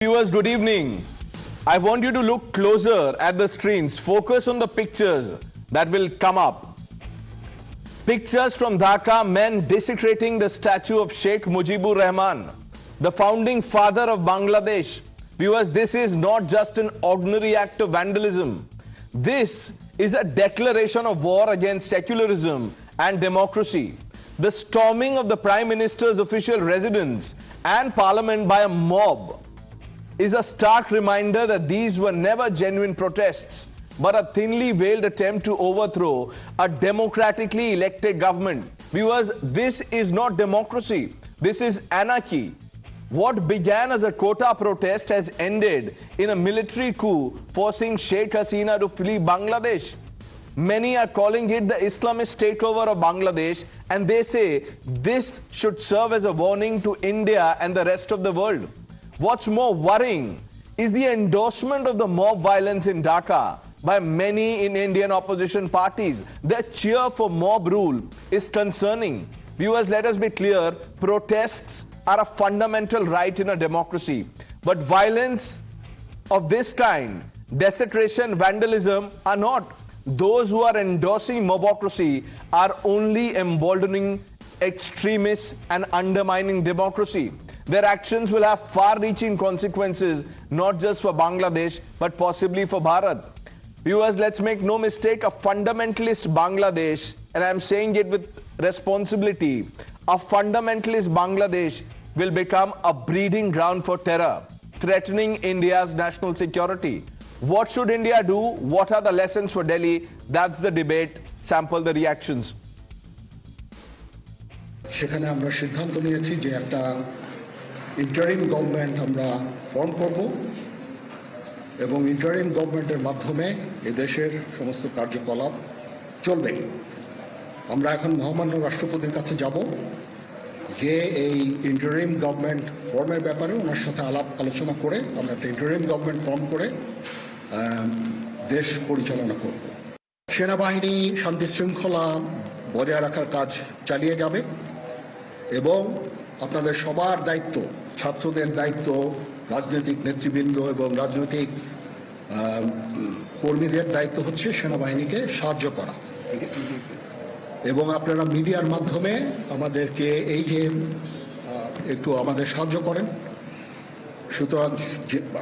Viewers, good evening. I want you to look closer at the screens. Focus on the pictures that will come up. Pictures from Dhaka, men desecrating the statue of Sheikh Mujibur Rahman, the founding father of Bangladesh. Viewers, this is not just an ordinary act of vandalism. This is a declaration of war against secularism and democracy. The storming of the Prime Minister's official residence and Parliament by a mob is a stark reminder that these were never genuine protests, but a thinly veiled attempt to overthrow a democratically elected government. Viewers, this is not democracy. This is anarchy. What began as a quota protest has ended in a military coup forcing Sheikh Hasina to flee Bangladesh. Many are calling it the Islamist takeover of Bangladesh, and they say this should serve as a warning to India and the rest of the world. What's more worrying is the endorsement of the mob violence in Dhaka by many in Indian opposition parties. Their cheer for mob rule is concerning. Viewers, let us be clear, protests are a fundamental right in a democracy. But violence of this kind, desecration, vandalism are not. Those who are endorsing mobocracy are only emboldening extremists and undermining democracy. Their actions will have far-reaching consequences, not just for Bangladesh, but possibly for Bharat. Viewers, let's make no mistake, a fundamentalist Bangladesh, and I'm saying it with responsibility, a fundamentalist Bangladesh will become a breeding ground for terror, threatening India's national security. What should India do? What are the lessons for Delhi? That's the debate. Sample the reactions. সেখানে আমরা সিদ্ধান্ত নিয়েছি যে একটা interim government আমরা form করব এবং interim গভর্নমেন্টের মাধ্যমে এই দেশের সমস্ত কার্যকলাপ চলবে। আমরা এখন মহামান্য রাষ্ট্রপতির কাছে যাব যে এই ইন্টারিম গভর্নমেন্ট ফর্মের ব্যাপারে ওনার সাথে আলাপ আলোচনা করে আমরা একটা ইন্টারিম গভর্নমেন্ট ফর্ম করে দেশ পরিচালনা করব। সেনাবাহিনী শান্তি শৃঙ্খলা বজায় রাখার কাজ চালিয়ে যাবে এবং আপনাদের সবার দায়িত্ব, ছাত্রদের দায়িত্ব, রাজনৈতিক নেতৃবৃন্দ এবং রাজনৈতিক কর্মীদের দায়িত্ব হচ্ছে সেনাবাহিনীকে সাহায্য করা এবং আপনারা মিডিয়ার মাধ্যমে আমাদেরকে এই যে একটু আমাদের সাহায্য করেন, সুতরাং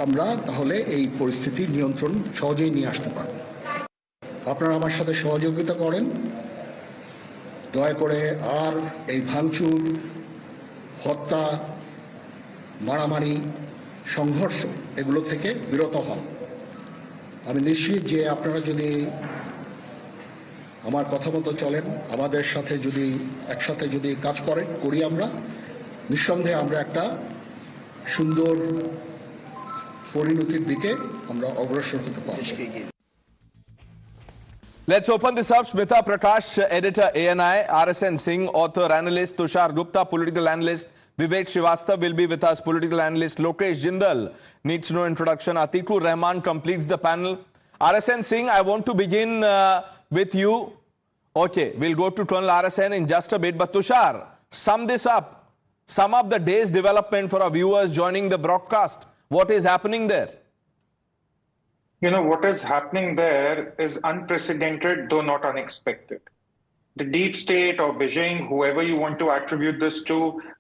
আমরা তাহলে এই পরিস্থিতি নিয়ন্ত্রণ সহজেই নিয়ে আসতে পারব। আপনারা আমার সাথে সহযোগিতা করেন, দয়া করে আর এই ভাঙচুর, হত্যা, মারামারি, সংঘর্ষ এগুলো থেকে বিরত হন। আমি নিশ্চিত যে আপনারা যদি আমার কথা মতো চলেন, আমাদের সাথে যদি একসাথে যদি কাজ করি আমরা, নিঃসন্দেহে আমরা একটা সুন্দর পরিণতির দিকে আমরা অগ্রসর হতে পারব। Let's open this up. Smita Prakash, editor ANI, RSN Singh, author, analyst, Tushar Gupta, political analyst, Vivek Srivastava will be with us, political analyst, Lokesh Jindal needs no introduction, Atikur Rahman completes the panel. RSN Singh, I want to begin with you. Okay, we'll go to Colonel RSN in just a bit, but Tushar, sum this up. Sum up the day's development for our viewers joining the broadcast. What is happening there? You know, what is happening there is unprecedented, though not unexpected. The deep state or Beijing, whoever you want to attribute this to,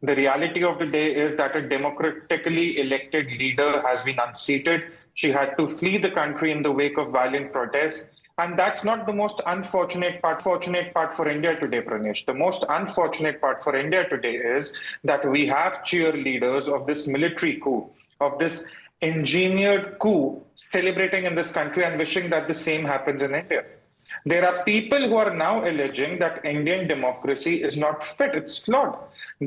the reality of the day is that a democratically elected leader has been unseated. She had to flee the country in the wake of violent protests. And that's not the most unfortunate part for India today, Pranesh. The most unfortunate part for India today is that we have cheerleaders of this military coup, of this engineered coup celebrating in this country and wishing that the same happens in India. There are people who are now alleging that Indian democracy is not fit, it's flawed.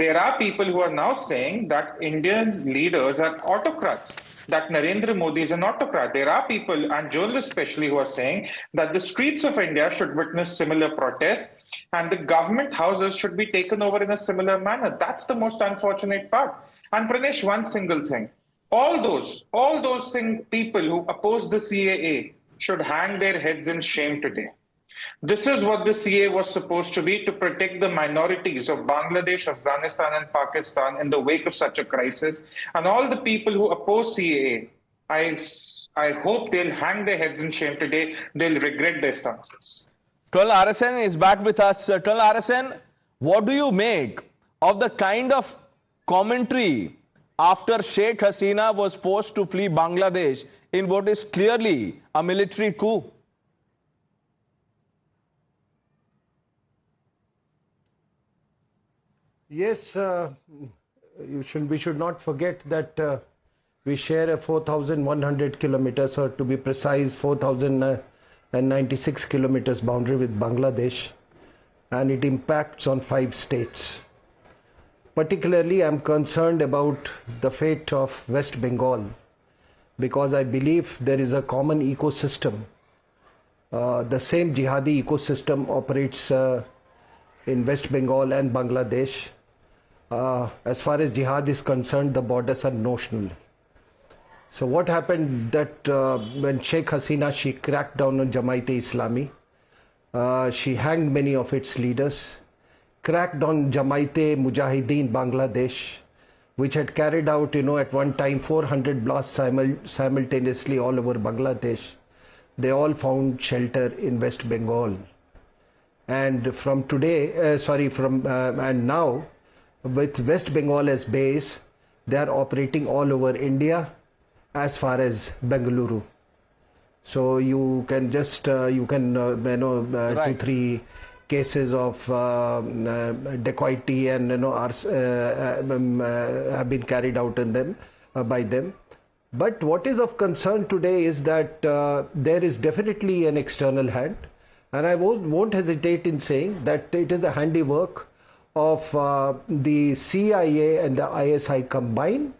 There are people who are now saying that Indian leaders are autocrats, that Narendra Modi is an autocrat. There are people, and journalists especially, who are saying that the streets of India should witness similar protests and the government houses should be taken over in a similar manner. That's the most unfortunate part. And Pranesh, one single thing. All those people who oppose the CAA should hang their heads in shame today. This is what the CA was supposed to be, to protect the minorities of Bangladesh, Afghanistan, and Pakistan in the wake of such a crisis. And all the people who oppose CAA, I hope they'll hang their heads in shame today. They'll regret their stances. Colonel RSN is back with us. Colonel RSN, what do you make of the kind of commentary after Sheikh Hasina was forced to flee Bangladesh in what is clearly a military coup? Yes, we should not forget that we share a 4,100 kilometers, or to be precise, 4,096 kilometers boundary with Bangladesh, and it impacts on 5 states. Particularly, I'm concerned about the fate of West Bengal, because I believe there is a common ecosystem. The same jihadi ecosystem operates in West Bengal and Bangladesh. As far as jihad is concerned, the borders are notional. So what happened that when Sheikh Hasina, she cracked down on Jamaat-e-Islami, she hanged many of its leaders, cracked on Jamaat-e-Mujahideen Bangladesh, which had carried out, at one time 400 blasts simultaneously all over Bangladesh. They all found shelter in West Bengal. And from today, and now, with West Bengal as base, they are operating all over India as far as Bengaluru. So you can just, Right. 2-3 cases of dacoity and have been carried out in them by them. But what is of concern today is that there is definitely an external hand, and I won't hesitate in saying that it is the handiwork of the CIA and the ISI combined,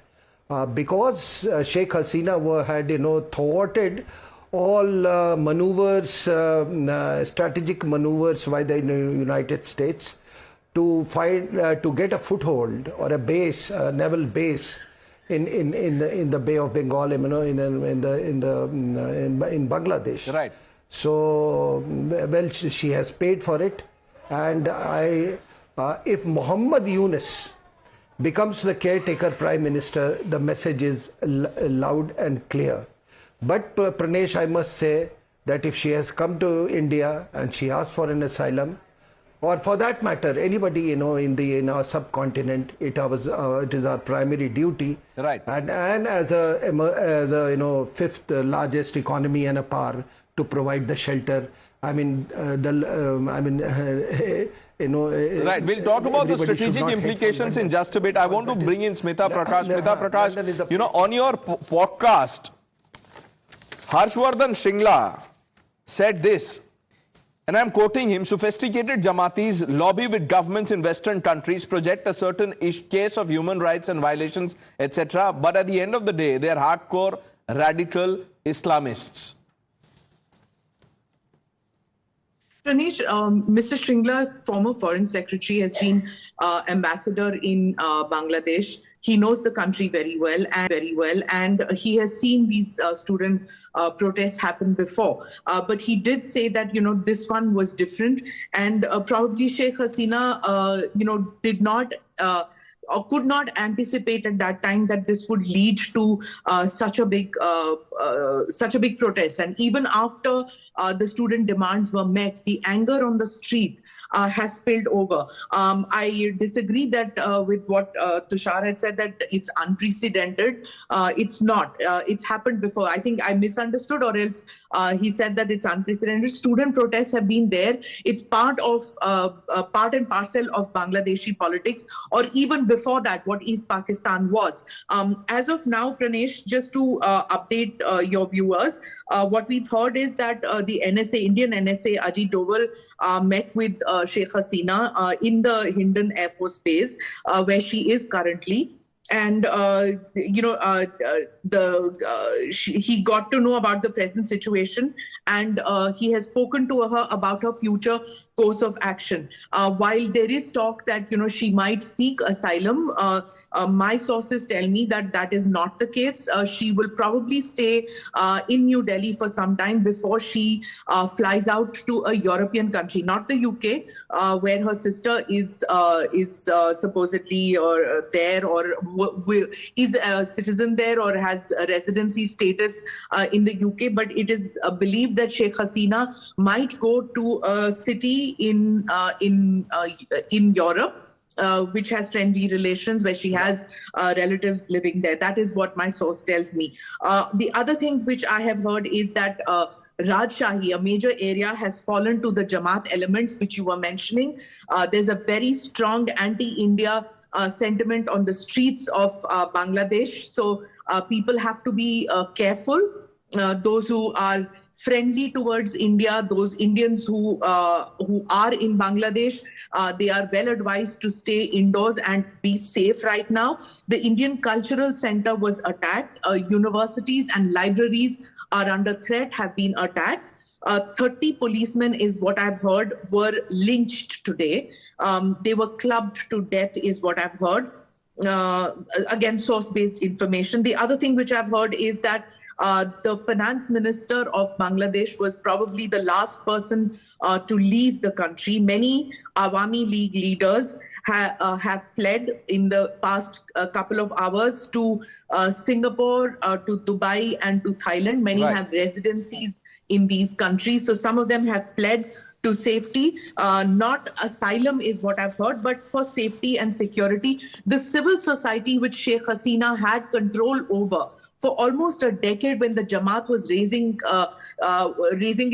because Sheikh Hasina had thwarted all maneuvers, strategic maneuvers by the United States to get a foothold or a base, a naval base in the Bay of Bengal, in Bangladesh. Right. So, well, she has paid for it, and if Muhammad Yunus becomes the caretaker Prime Minister, the message is loud and clear. But Pranesh, I must say that if she has come to India and she asked for an asylum, or for that matter, anybody in our subcontinent, it is our primary duty. Right. And as a fifth largest economy and a power to provide the shelter. I mean, Right, we'll talk about the strategic implications in just a bit. I want to bring in Smita Prakash. Smita Prakash, on your podcast, Harshvardhan Shringla said this, and I'm quoting him: sophisticated Jamaatis lobby with governments in Western countries, project a certain case of human rights and violations, etc. But at the end of the day, they are hardcore radical Islamists. Pranesh, Mr. Shringla, former foreign secretary, has been ambassador in Bangladesh. He knows the country very well, and he has seen these student protests happen before. But he did say that this one was different, and probably Sheikh Hasina did not. Or could not anticipate at that time that this would lead to such a big protest. And even after the student demands were met, the anger on the street has spilled over. I disagree that with what Tushar had said, that it's unprecedented. It's not. It's happened before. I think I misunderstood, or else he said that it's unprecedented. Student protests have been there. It's part and parcel of Bangladeshi politics, or even before that, what East Pakistan was. As of now, Pranesh, just to update your viewers, what we've heard is that the NSA, Indian NSA, Ajit Doval, met with Sheikh Hasina in the Hindon Air Force Base, where she is currently. And, he got to know about the present situation, and he has spoken to her about her future course of action. While there is talk that, she might seek asylum, my sources tell me that that is not the case. She will probably stay in New Delhi for some time before she flies out to a European country, not the UK, where her sister is supposedly there, or is a citizen there, or has a residency status in the UK. But it is believed that Sheikh Hasina might go to a city in Europe, which has friendly relations, where she has relatives living there. That is what my source tells me. The other thing which I have heard is that Rajshahi, a major area, has fallen to the Jamaat elements, which you were mentioning. There's a very strong anti-India sentiment on the streets of Bangladesh. So people have to be careful. Those who are friendly towards India, those Indians who are in Bangladesh, they are well advised to stay indoors and be safe right now. The Indian Cultural Center was attacked. Universities and libraries are under threat, have been attacked. 30 policemen, is what I've heard, were lynched today. They were clubbed to death, is what I've heard. Again, source-based information. The other thing which I've heard is that the finance minister of Bangladesh was probably the last person to leave the country. Many Awami League leaders have fled in the past couple of hours to Singapore, to Dubai, and to Thailand. Many have residencies in these countries. So some of them have fled to safety. Not asylum is what I've heard, but for safety and security. The civil society which Sheikh Hasina had control over for almost a decade, when the Jamaat was raising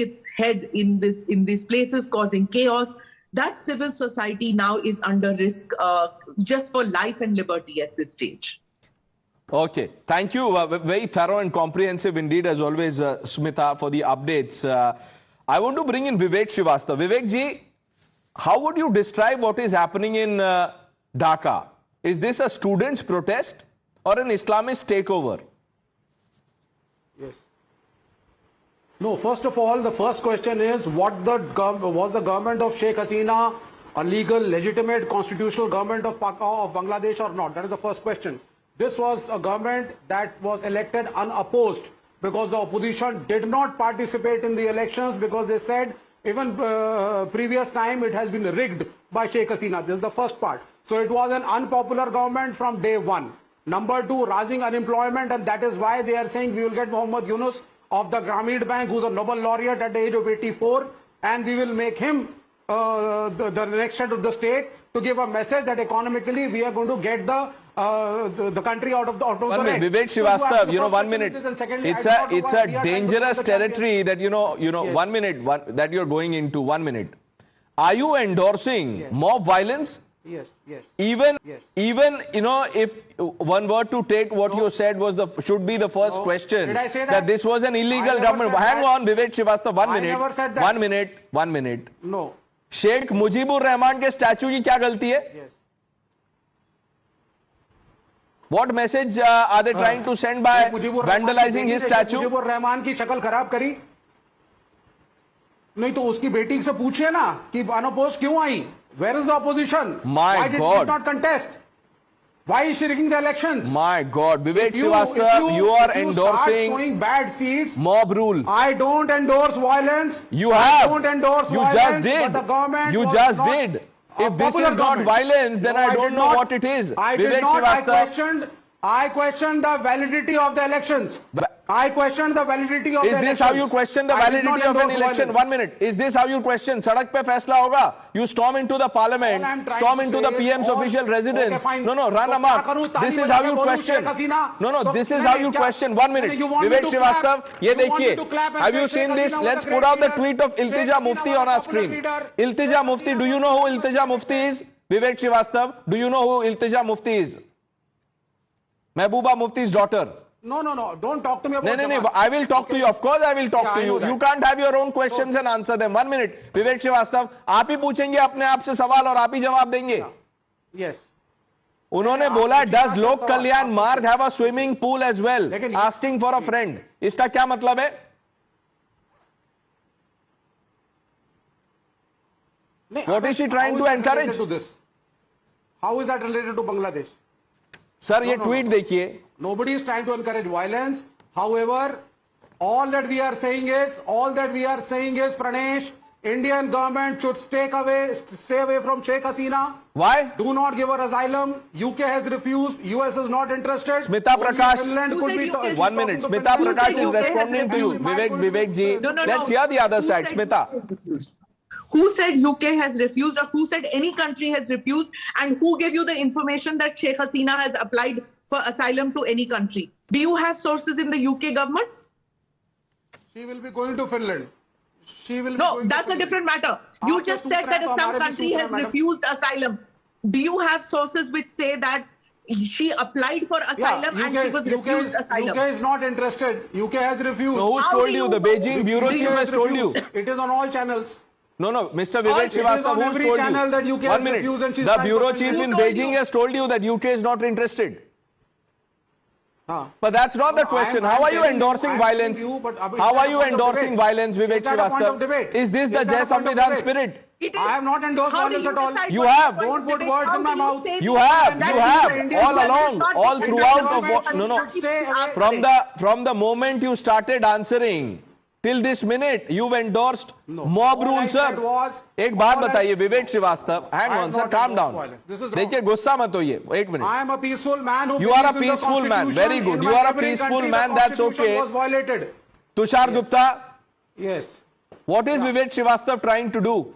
its head in these places, causing chaos, that civil society now is under risk just for life and liberty at this stage. Okay, thank you. Very thorough and comprehensive indeed, as always, Smita, for the updates. I want to bring in Vivek Srivastava. Vivek ji, how would you describe what is happening in Dhaka? Is this a students' protest or an Islamist takeover? Yes. No, first of all, the first question is, was the government of Sheikh Hasina a legal, legitimate, constitutional government of Bangladesh or not? That is the first question. This was a government that was elected unopposed, because the opposition did not participate in the elections, because they said even previous time it has been rigged by Sheikh Hasina. This is the first part. So it was an unpopular government from day one. Number two, rising unemployment, and that is why they are saying we will get Muhammad Yunus of the Grameen Bank, who's a Nobel laureate at the age of 84, and we will make him the next head of the state, to give a message that economically we are going to get the country out of the red. Vivek Srivastava, 1 minute. It's a dangerous territory that Yes. 1 minute that you're going into. 1 minute. Are you endorsing mob violence? Yes, yes. Even if one were to take what you said was should be the first question, Did I say that? this was an illegal government. Hang on, Vivek Srivastava, 1 minute. I never said that. 1 minute. 1 minute. No. Sheikh Mujibur Rahman के statue की क्या गलती है? Yes. What message are they trying to send by vandalizing his statue? Mujibur Rahman की शक्ल खराब करी? नहीं तो उसकी बेटी से पूछिए ना कि अनअपोज्ड क्यों आई? Where is the opposition? Why did she not contest? Why is she rigging the elections? My God, Vivek Srivastava, you are endorsing showing bad seats, mob rule. I don't endorse violence. You have. I don't endorse you violence. Just did. But the government you was just not did. If this is not government. violence, then No, I don't know what it is. I Vivek did not. Srivastava. I questioned the validity of the elections. I questioned the validity of the elections. Is this how you question the validity of an election? Violence. 1 minute. Is this how you question? Sadak pe faisla hoga. You storm into the parliament, storm into the PM's official residence. Okay, no, run amok. This is how you question. No, this is how you question. 1 minute. Vivek Srivastava, ye dekhiye. Have you seen this? Let's put out the tweet of Iltija Mufti on our screen. Iltija Mufti, do you know who Iltija Mufti is? Vivek Srivastava, do you know who Iltija Mufti is? Mehbooba Mufti's daughter. No. Don't talk to me about No. I will talk to you. Of course, I will talk to you. You can't have your own questions and answer them. 1 minute. Vivek Srivastava, आप ही पूछेंगे अपने आप से सवाल और आप ही जवाब देंगे. Yes. उन्होंने बोला, does लोक कल्याण मार्ग have a swimming pool as well? Asking for a friend. इसका क्या मतलब है? What is she trying to encourage? To this? How is that related to Bangladesh? Sir, ये tweet देखिए. Nobody is trying to encourage violence. However, all that we are saying is, Pranesh, Indian government should stay away from Sheikh Hasina. Why? Do not give her asylum. UK has refused. US is not interested. Smita Prakash, could be 1 minute. Smita Prakash is responding to you. Vivek ji. Let's hear the other side. Smita. Who said UK has refused, or who said any country has refused, and who gave you the information that Sheikh Hasina has applied for asylum to any country? Do you have sources in the UK government? She will be going to Finland. No, that's a different matter. You just said that some country has refused asylum. Do you have sources which say that she applied for asylum and she was refused asylum? UK is not interested. UK has refused. No, who's told you? The Beijing bureau chief has told you. It is on all channels. No, Mr. Vivek Srivastava, who's told you? 1 minute. The bureau chief in Beijing has told you that UK is not interested. But that's not the question. How are you endorsing violence? How are you endorsing violence, Vivek Srivastava? Is this the Jai Samvidhan spirit? I have not endorsed violence at all. You have. Don't put words in my mouth. You have. All along, all throughout of what? From the moment you started answering till this minute, you've endorsed mob rule, sir. एक बात बताइए, विवेक Srivastava. Hang on, sir. Calm down. देखिए, गुस्सा मत होइए. 1 minute. I am a peaceful man. You are a peaceful man. Very good. You are a peaceful man. That's okay. Tushar Gupta. Yes. What is Vivek Srivastava trying to do?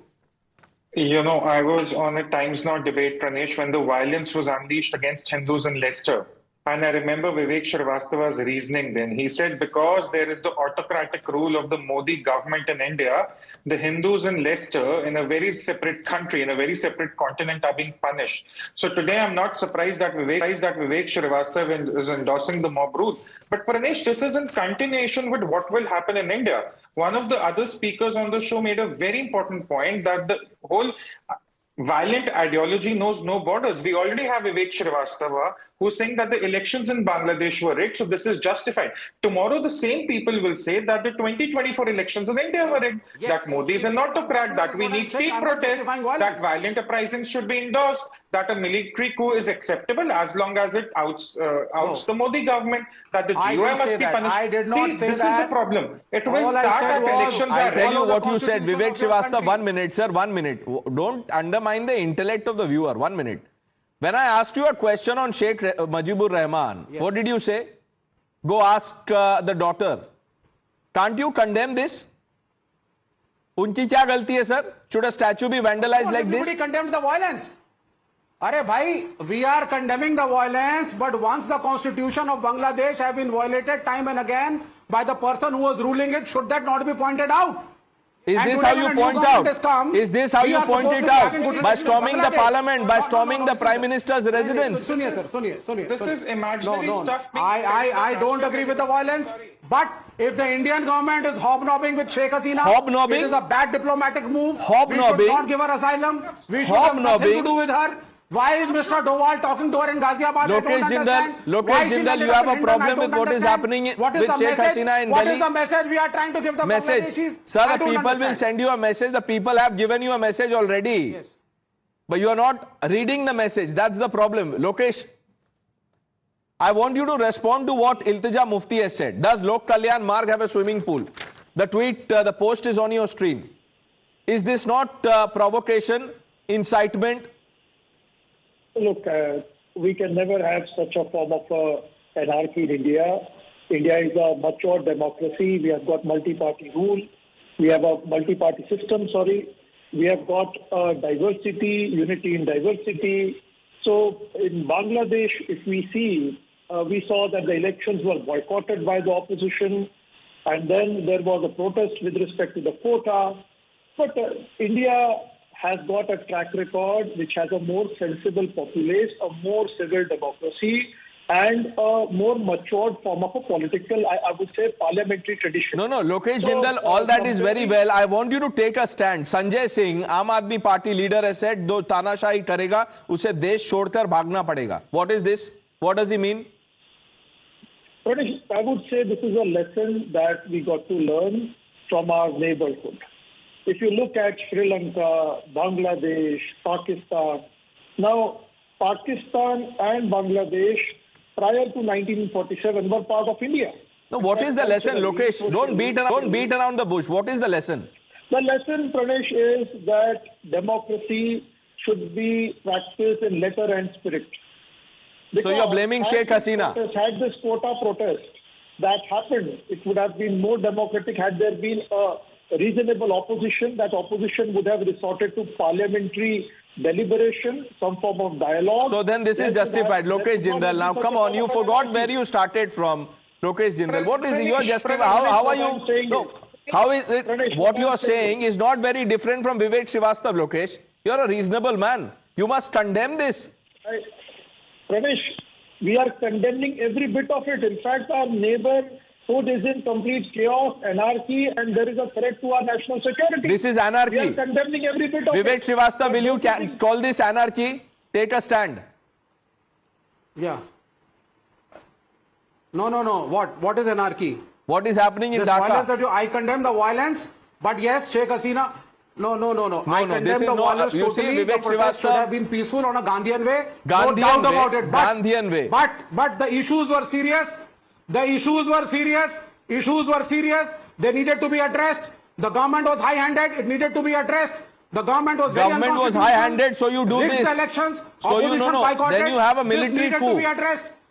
You know, I was on a Times Now debate, Pranesh, when the violence was unleashed against Hindus in Leicester. And I remember Vivek Srivastava's reasoning then. He said, because there is the autocratic rule of the Modi government in India, the Hindus in Leicester, in a very separate country, in a very separate continent, are being punished. So today, I'm not surprised that Vivek Srivastava is endorsing the mob rule. But Pranesh, this is in continuation with what will happen in India. One of the other speakers on the show made a very important point that the whole violent ideology knows no borders. We already have Vivek Srivastava who's saying that the elections in Bangladesh were rigged, so this is justified. Tomorrow, the same people will say that the 2024 elections in India were rigged, that Modi is an autocrat, that we need state protests, that violent uprisings should be endorsed, that a military coup is acceptable as long as it outs the Modi government, that the GOI must be punished. I did not say this that. is the problem. It will start at elections. I'll tell you what you said, Vivek Srivastava. 1 minute, sir, 1 minute. Don't undermine the intellect of the viewer. 1 minute. When I asked you a question on Sheikh Mujibur Rahman, what did you say? Go ask the daughter. Can't you condemn this? Unki kya galti hai, sir? Should a statue be vandalized like this? Everybody condemned the violence. Arey bhai, we are condemning the violence, but once the constitution of Bangladesh have been violated time and again by the person who was ruling it, should that not be pointed out? Is this how you point out? Is this how you point it out? By storming the parliament, by storming the Prime Minister's residence? This is imaginary stuff. I don't agree with the violence. But if the Indian government is hobnobbing with Sheikh Hasina, it is a bad diplomatic move. Hobnobbing. We should not give her asylum. We should have nothing to do with her. Why is Mr. Doval talking to her in Ghaziabad? Lokesh Jindal, you have a problem with what is happening with Sheikh Hasina in Delhi? What is the message we are trying to give the Bangladeshis? Sir, the people will send you a message. The people have given you a message already. Yes. But you are not reading the message. That's the problem. Lokesh, I want you to respond to what Iltija Mufti has said. Does Lok Kalyan Marg have a swimming pool? The tweet, the post is on your screen. Is this not provocation, incitement? Look, we can never have such a form of anarchy in India. India is a mature democracy. We have got multi-party rule. We have a multi-party system, We have got diversity, unity in diversity. So in Bangladesh, if we see, we saw that the elections were boycotted by the opposition. And then there was a protest with respect to the quota. But India has got a track record which has a more sensible populace, a more civil democracy, and a more matured form of a political, I would say, parliamentary tradition. No, Lokesh Jindal, all that is very well. I want you to take a stand. Sanjay Singh, Aam Aadmi Party leader, has said, "Do तानाशाही करेगा, उसे देश छोड़कर भागना पड़ेगा." What is this? What does he mean? I would say this is a lesson that we got to learn from our neighborhood. if you look at Sri Lanka, Bangladesh, Pakistan, now Pakistan and Bangladesh prior to 1947 were part of India. No, what is the lesson, Lokesh? Don't beat around the bush. What is the lesson? The lesson, Pranesh, is that democracy should be practiced in letter and spirit. So you're blaming Sheikh Hasina? Had this quota protest that happened, it would have been more democratic had there been a reasonable opposition. That opposition would have resorted to parliamentary deliberation, some form of dialogue. So then this is justified. Lokesh Jindal, now come on, you forgot where you started from. Lokesh Jindal, what is your justification? How are you? No, how is it? What you are saying is not very different from Vivek Srivastava, Lokesh. You are a reasonable man. You must condemn this. Pranesh, we are condemning every bit of it. In fact, our neighbor food is in complete chaos, anarchy, and there is a threat to our national security. This is anarchy. We are condemning every bit of Vivek it. Srivastava, will you call this anarchy? Take a stand. Yeah. No. What is anarchy? What is happening in Dhaka? Violence that I condemn the violence, but yes, Sheikh Hasina. No. I condemn the violence totally. The protest should have been peaceful on a Gandhian way. No doubt about it. Gandhian way. But the issues were serious. They needed to be addressed. The government was high-handed. It needed to be addressed. The government was very Government was high-handed, so you do this. Elections, so you Then you have a military coup.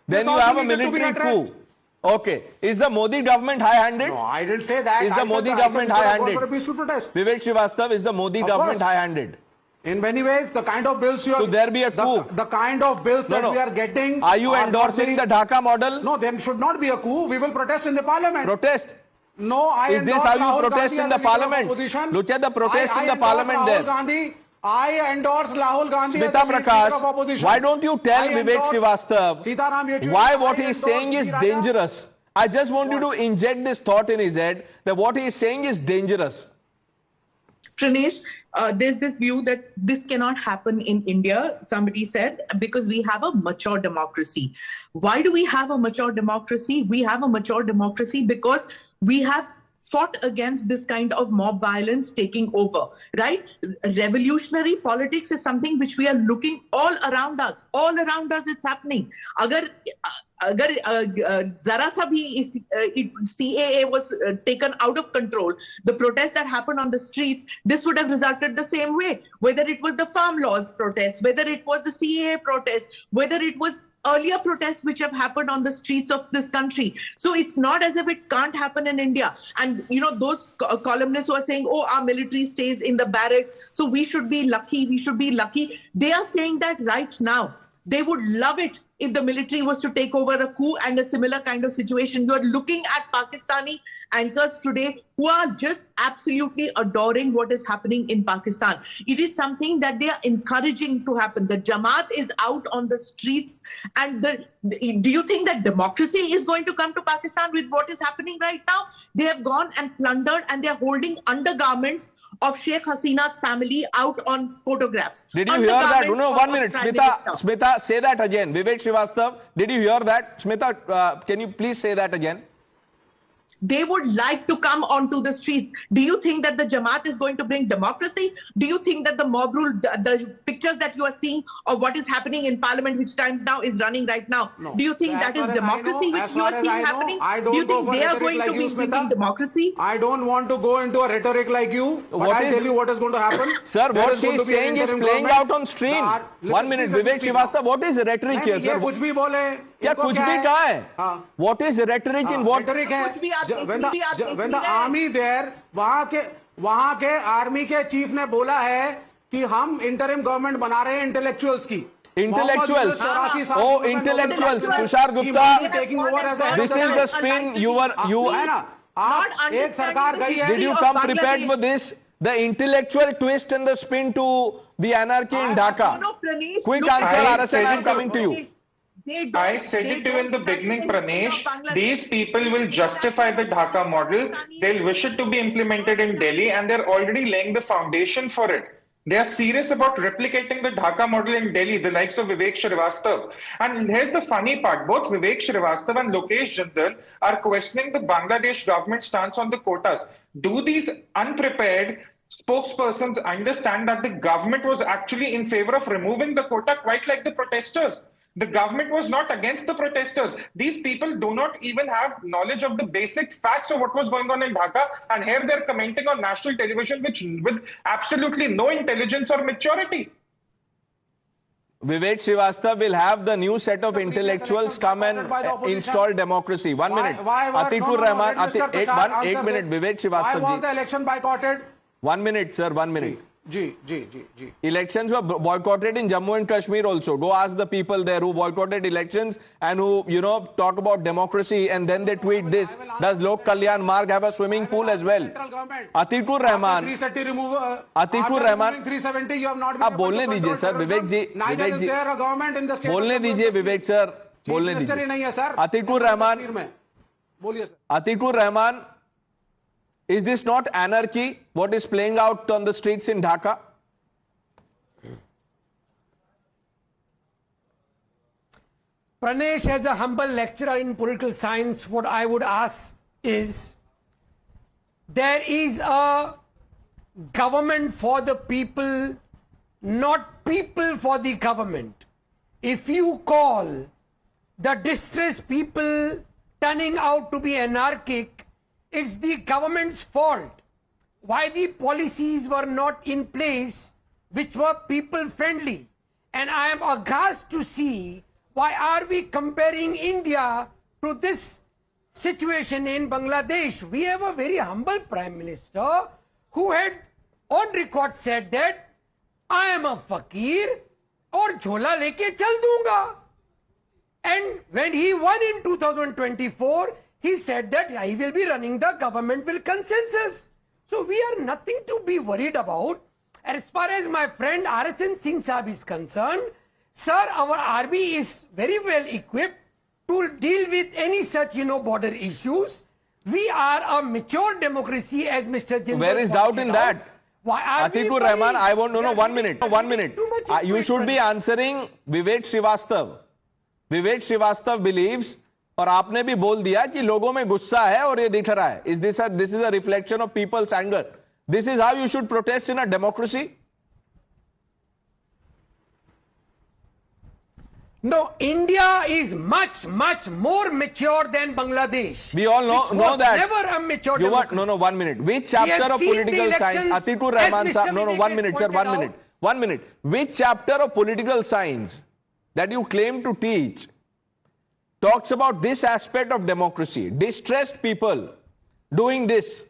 Then you have a military coup. Okay. Is the Modi government high-handed? No, I didn't say that. Is the Modi government high-handed? Vivek Srivastava, is the Modi government high-handed? In many ways, the kind of bills you are... Should there be a coup? The kind of bills that we are getting... Are you endorsing the Dhaka model? No, there should not be a coup. We will protest in the parliament. Protest? No, Is this how you protest in the parliament? Look at the protest in the parliament there. I endorse Rahul Gandhi Smita Prakash, why don't you tell Vivek Srivastava why what he is saying is dangerous? I just want you to inject this thought in his head that what he is saying is dangerous. Pranesh, there's this view that this cannot happen in India, somebody said, because we have a mature democracy. Why do we have a mature democracy? We have a mature democracy because we have fought against this kind of mob violence taking over, right? Revolutionary politics is something which we are looking all around us. All around us it's happening. Agar zara sa bhi CAA was taken out of control, the protest that happened on the streets, this would have resulted the same way. Whether it was the farm laws protest, whether it was the CAA protest, whether it was earlier protests which have happened on the streets of this country. So it's not as if it can't happen in India. And, you know, those columnists who are saying, oh, our military stays in the barracks, so we should be lucky, They are saying that right now. They would love it if the military was to take over a coup and a similar kind of situation. You are looking at Pakistani anchors today who are just absolutely adoring what is happening in Pakistan. It is something that they are encouraging to happen. The Jamaat is out on the streets. And do you think that democracy is going to come to Pakistan with what is happening right now? They have gone and plundered and they are holding undergarments of Sheikh Hasina's family out on photographs. Did you hear that? No, 1 minute. Smita, say that again. Vivek Srivastava, did you hear that? Smita, can you please say that again? They would like to come onto the streets. Do you think that the Jamaat is going to bring democracy? Do you think that the mob rule, the pictures that you are seeing of what is happening in Parliament, which times now is running right now, no. Do you think that is democracy which you are seeing happening? Do you think they are going to be bringing democracy? I don't want to go into a rhetoric like you, but I'll tell you what is going to happen. Sir, what she is saying is playing out on screen. 1 minute, Vivek Srivastava, what is rhetoric here, sir? कुछ भी बोले क्या कुछ भी कहा है? What is rhetoric in what? Rhetoric है. When the army there, वहाँ के आर्मी के चीफ ने बोला है कि हम interim government बना रहे हैं intellectuals की. Intellectuals. Oh, intellectuals. Tushar Gupta. This is the spin you were. एक सरकार गई है. Did you come prepared for this? The intellectual twist and the spin to the anarchy in Dhaka. Quick answer, RSN, I'm coming to you. I said it to you in the beginning, Pranesh. These people will justify the Dhaka model. They'll wish it to be implemented in Delhi, and they're already laying the foundation for it. They are serious about replicating the Dhaka model in Delhi, the likes of Vivek Srivastava. And here's the funny part. Both Vivek Srivastava and Lokesh Jindal are questioning the Bangladesh government stance on the quotas. Do these unprepared, spokespersons understand that the government was actually in favor of removing the quota, quite like the protesters. The government was not against the protesters. These people do not even have knowledge of the basic facts of what was going on in Dhaka, and here they're commenting on national television with absolutely no intelligence or maturity. Vivek Srivastava will have the new set of intellectuals come and install democracy. 1 minute. Atikur Rahman, 1 minute. Vivek Srivastava. Why was the election boycotted? 1 minute, sir, 1 minute. Ji. Elections were boycotted in Jammu and Kashmir also. Go ask the people there who boycotted elections and who, talk about democracy, and then they tweet this. Does Lok Kalyan Marg have a swimming pool as well? Atikur Rahman. 370, you have not been able बोलने to दीजिए sir, Vivek ji. Neither is there a government in the state. बोलने दीजिए विवेक sir. बोलने दीजिए. Atikur Rahman. Atikur Rahman. Is this not anarchy, what is playing out on the streets in Dhaka? Pranesh, as a humble lecturer in political science, what I would ask is, there is a government for the people, not people for the government. If you call the distressed people turning out to be anarchic, it's the government's fault. Why the policies were not in place which were people friendly. And I am aghast to see why are we comparing India to this situation in Bangladesh. We have a very humble Prime Minister who had on record said that I am a fakir और झोला लेके चल दूंगा. And when he won in 2024, he said that he will be running the government with consensus. So we are nothing to be worried about. As far as my friend RSN Singh Saab is concerned, sir, our army is very well equipped to deal with any such, border issues. We are a mature democracy, as Mr. Jindal. Where is doubt in that? Why are Atikur Rahman, I won't know. 1 minute. 1 minute. You should be answering Vivek Srivastava. Vivek Srivastava believes, और आपने भी बोल दिया कि लोगों में गुस्सा है और ये दिख रहा है. Is this a reflection of people's anger? This is how you should protest in a democracy? No, India is much, much more mature than Bangladesh. We all know that. Never a mature democracy. No, 1 minute. Which chapter of political science? Atikur Rahman sir. No, 1 minute, sir. 1 minute. 1 minute. Which chapter of political science that you claim to teach talks about this aspect of democracy? Distressed people doing this.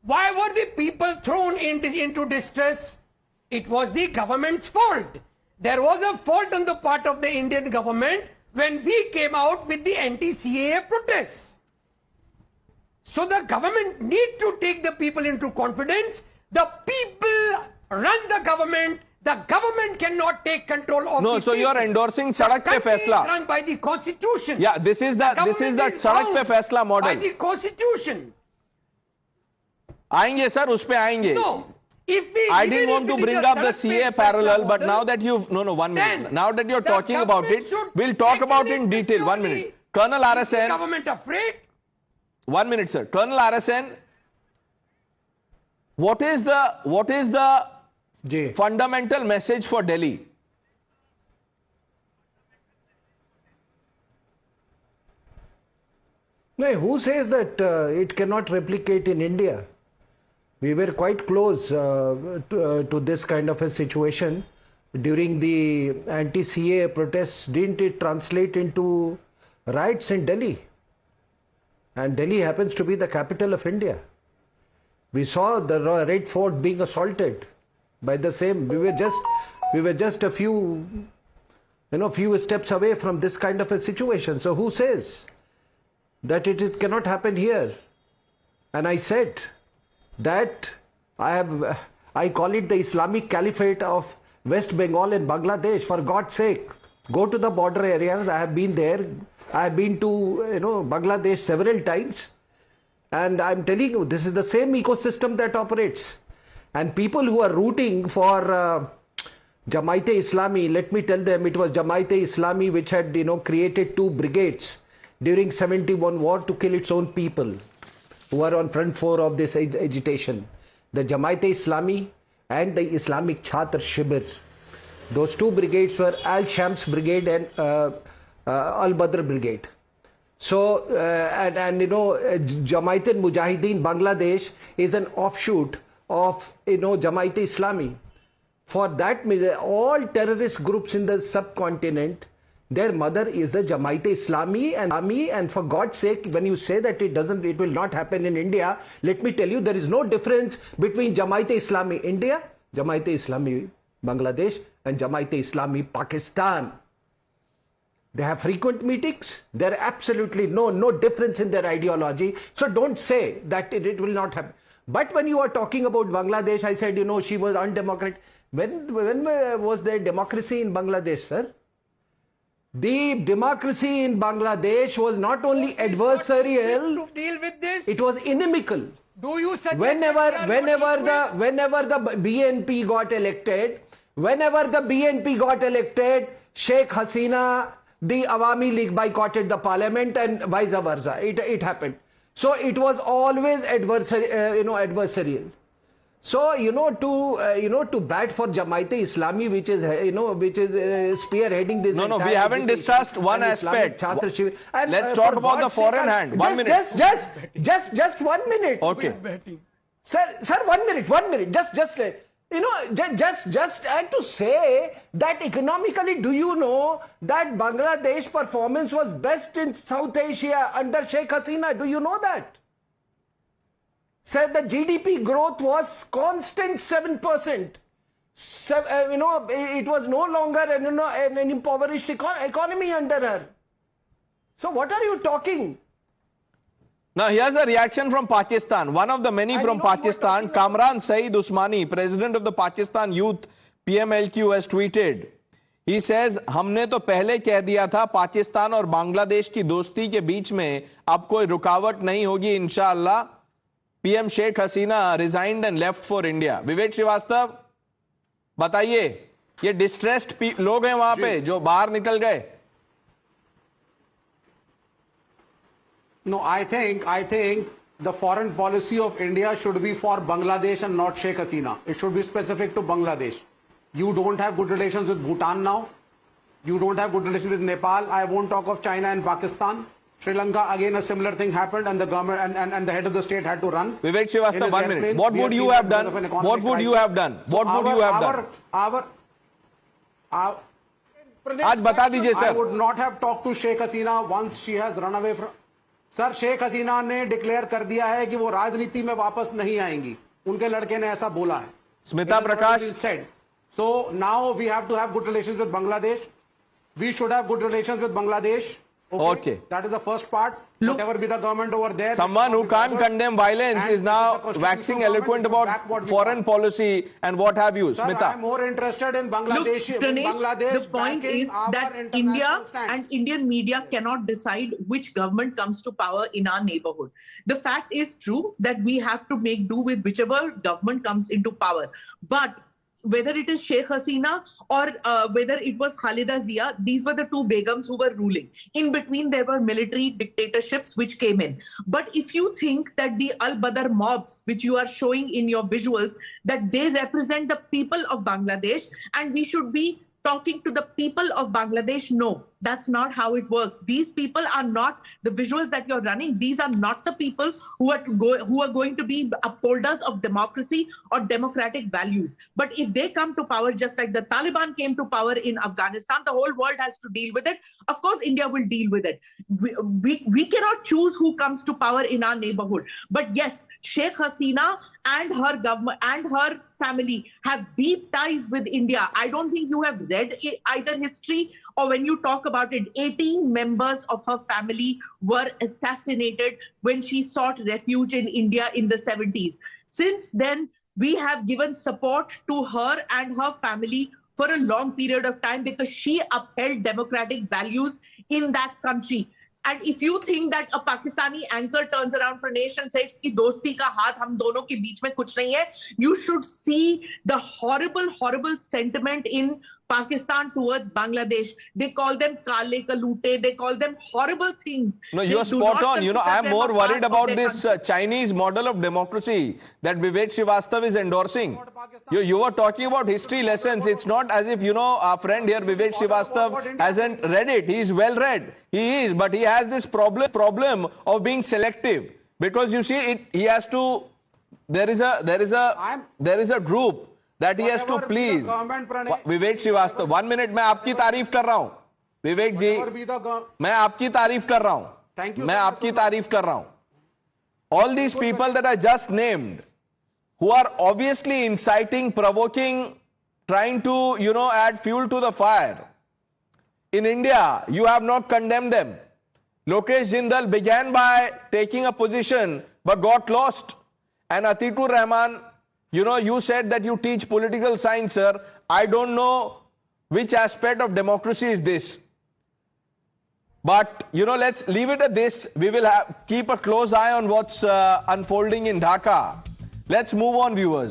Why were the people thrown into distress? It was the government's fault. There was a fault on the part of the Indian government when we came out with the anti-CAA protests. So the government need to take the people into confidence. The people run the government. The government cannot take control of No, the so you are endorsing Sadak Pe Faisla. Run by the constitution. Yeah, this is the Sadak Pe Faisla model. By the constitution. आएंगे sir, उस पे आएंगे. No. I didn't want to bring up the CA parallel, but now that you've... No, 1 minute. Now that you're talking about it, we'll talk about it in detail. 1 minute. Colonel RSN... government afraid? 1 minute, sir. Colonel RSN, what is the fundamental message for Delhi? No, who says that it cannot replicate in India? We were quite close to this kind of a situation during the anti-CAA protests. Didn't it translate into riots in Delhi? And Delhi happens to be the capital of India. We saw the Red Fort being assaulted by the same. We were just a few steps away from this kind of a situation. So who says that it cannot happen here? And I said that I call it the Islamic Caliphate of West Bengal and Bangladesh. For God's sake, go to the border areas. I have been there. I have been to Bangladesh several times, and I'm telling you, this is the same ecosystem that operates. And people who are rooting for Jamaat-e-Islami, let me tell them, it was Jamaat-e-Islami which had created 2 brigades during 71 war to kill its own people. who are on front four of this agitation. The Jamaat-e-Islami and the Islamic Chhatr Shibir. Those two brigades were Al-Shams Brigade and Al-Badr Brigade. So, Jamaat-e-Mujahideen Bangladesh is an offshoot of, Jamaat-e-Islami. For that, all terrorist groups in the subcontinent, their mother is the Jamaat-e-Islami and for God's sake, when you say that it will not happen in India, let me tell you, there is no difference between Jamaat-e-Islami India, Jamaat-e-Islami Bangladesh and Jamaat-e-Islami Pakistan. They have frequent meetings. There are absolutely no difference in their ideology. So don't say that it will not happen. But when you are talking about Bangladesh, I said, she was undemocratic. When was there democracy in Bangladesh, sir? The democracy in Bangladesh was not only adversarial, to deal with this? It was inimical. Do you suggest whenever the BNP got elected, Sheikh Hasina, the Awami League boycotted the parliament and vice versa. It happened. So it was always adversarial. So to bat for Jamaat-e-Islami, which is spearheading this. No, we haven't discussed one aspect. Let's talk about the foreign hand. 1 minute. Just 1 minute. Okay. Sir, 1 minute. Just and to say that economically, do you know that Bangladesh performance was best in South Asia under Sheikh Hasina? Do you know that? Said the GDP growth was constant 7%. It was no longer an impoverished economy under her. So what are you talking? Now here's a reaction from Pakistan. One of the many from Pakistan, Kamran Saeed Usmani, president of the Pakistan Youth PMLQ, has tweeted. He says, हमने तो पहले कह दिया था पाकिस्तान और बांग्लादेश की दोस्ती के बीच में अब कोई रुकावट नहीं होगी इंशाअल्लाह. PM Sheikh Hasina resigned and left for India. विवेक श्रीवास्तव, बताइए, ये डिस्ट्रेस्ड लोग हैं वहां पे जो बाहर निकल गए. No, I think the foreign policy of India should be for Bangladesh and not Sheikh Hasina. It should be specific to Bangladesh. You don't have good relations with Bhutan now. You don't have good relations with Nepal. I won't talk of China and Pakistan. Sri Lanka, again, a similar thing happened and the government and the head of the state had to run. Vivek Srivastava, 1 minute. What would you have done? What would you have done? What would you have done? आज बता दीजिए sir. I would not have talked to Sheikh Hasina once she has run away from. Sir, Sheikh Hasina ने declare कर दिया है कि वो राजनीति में वापस नहीं आएंगी. उनके लड़के ने ऐसा बोला है. स्मिता प्रकाश said. So now we have to have good relations with Bangladesh. We should have good relations with Bangladesh. Okay. That is the first part. Look, whatever be the government over there. Someone who can't condemn violence is now waxing eloquent about foreign policy and what have you. Sir, Smita. I'm more interested in Bangladesh. Look, Pranesh, Bangladesh the point is that India and Indian media cannot decide which government comes to power in our neighborhood. The fact is true that we have to make do with whichever government comes into power. But whether it is Sheikh Hasina or whether it was Khalida Zia, these were the two Begums who were ruling. In between, there were military dictatorships which came in. But if you think that the Al-Badr mobs, which you are showing in your visuals, that they represent the people of Bangladesh and we should be talking to the people of Bangladesh, no, that's not how it works. These people are not the visuals that you're running. These are not the people who are going to be upholders of democracy or democratic values. But if they come to power, just like the Taliban came to power in Afghanistan, the whole world has to deal with it. Of course, India will deal with it. We cannot choose who comes to power in our neighborhood. But yes, Sheikh Hasina and her government and her family have deep ties with India. I don't think you have read either history or when you talk about it. 18 members of her family were assassinated when she sought refuge in India in the 70s. Since then, we have given support to her and her family for a long period of time because she upheld democratic values in that country. And if you think that a Pakistani anchor turns around Pranesh and says कि दोस्ती का हाथ हम दोनों के बीच में कुछ नहीं है, you should see the horrible sentiment in Pakistan towards Bangladesh. They call them Kale Kalute. They call them horrible things. No, you're spot on. You know, I'm more worried about this Chinese model of democracy that Vivek Srivastava is endorsing. You were talking about history lessons. It's not as if, you know, our friend here, Vivek Srivastava, hasn't read it. He's well read. He is, but he has this problem of being selective. Because you see, he has to. There is a group that he has to please. Vivek Srivastava, 1 minute, मैं आपकी तारीफ कर रहा हूँ. विवेक जी, मैं आपकी तारीफ कर रहा हूँ. मैं आपकी तारीफ कर रहा हूँ. All these people that I just named, who are obviously inciting, provoking, trying to, you know, add fuel to the fire. In India, you have not condemned them. Lokesh Jindal began by taking a position but got lost. And Atikur Rahman, you know, you said that you teach political science, sir. I don't know which aspect of democracy is this. But, you know, let's leave it at this. We will keep a close eye on what's unfolding in Dhaka. Let's move on, viewers.